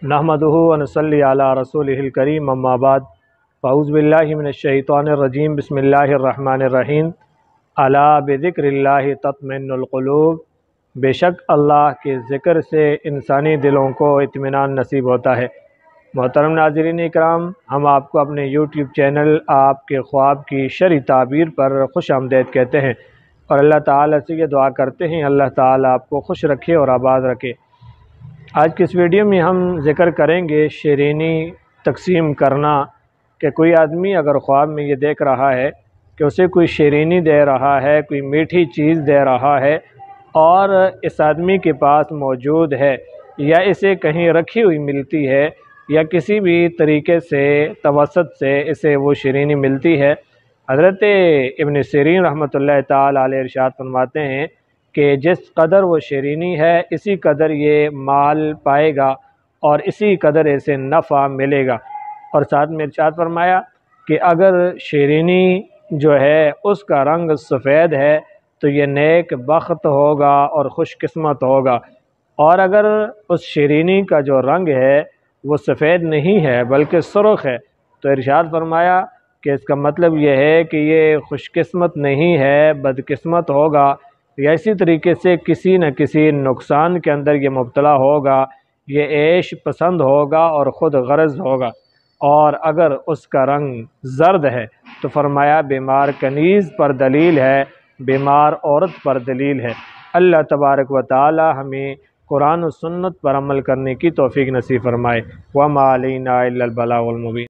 नहमदुहु व नसल्ली अला रसूलिहिल करीम अम्मा बाद फ़अऊज़ु बिल्लाहि मिनश्शैतानिर रजीम बिस्मिल्लाहिर रहमानिर रहीम अला बिज़िक्रिल्लाहि तत्मइन्नुल क़ुलूब। बेशक अल्लाह के ज़िक्र से इंसानी दिलों को इत्मीनान नसीब होता है। मोहतरम नाज़रीन इकराम, हम आपको अपने यूट्यूब चैनल आपके ख्वाब की शरई ताबीर पर खुश आमदीद कहते हैं और अल्लाह ताला से ये दुआ करते हैं अल्लाह ताला आपको खुश रखे और आबाद रखे। आज की इस वीडियो में हम ज़िक्र करेंगे शीरीनी तकसीम करना कि कोई आदमी अगर ख्वाब में ये देख रहा है कि उसे कोई शीरीनी दे रहा है, कोई मीठी चीज़ दे रहा है और इस आदमी के पास मौजूद है या इसे कहीं रखी हुई मिलती है या किसी भी तरीके से तवसत से इसे वो शीरीनी मिलती है। हज़रत इब्न सीरीन रहमतुल्लाह ताला अलैह इरशाद फरमाते हैं कि जिस कदर वो शीरीनी है इसी कदर ये माल पाएगा और इसी कदर इसे नफ़ा मिलेगा। और साथ में इरशाद फरमाया कि अगर शीरीनी जो है उसका रंग सफ़ेद है तो ये नेक बख्त होगा और खुशकिस्मत होगा, और अगर उस शीरीनी का जो रंग है वो सफ़ेद नहीं है बल्कि सुर्ख़ है तो इरशाद फरमाया कि इसका मतलब ये है कि ये खुशकिस्मत नहीं है, बदकिस्मत होगा या इसी तरीके से किसी न किसी नुकसान के अंदर ये मुब्तला होगा, ये ऐश पसंद होगा और ख़ुद गरज होगा। और अगर उसका रंग ज़र्द है तो फरमाया बीमार कनीज़ पर दलील है, बीमार औरत पर दलील है। अल्लाह तबारक व तआला हमें कुरान और सुन्नत पर अमल करने की तौफ़ीक नसीब फरमाए। व मा अलैना इल्लल बलागुल मुबीन।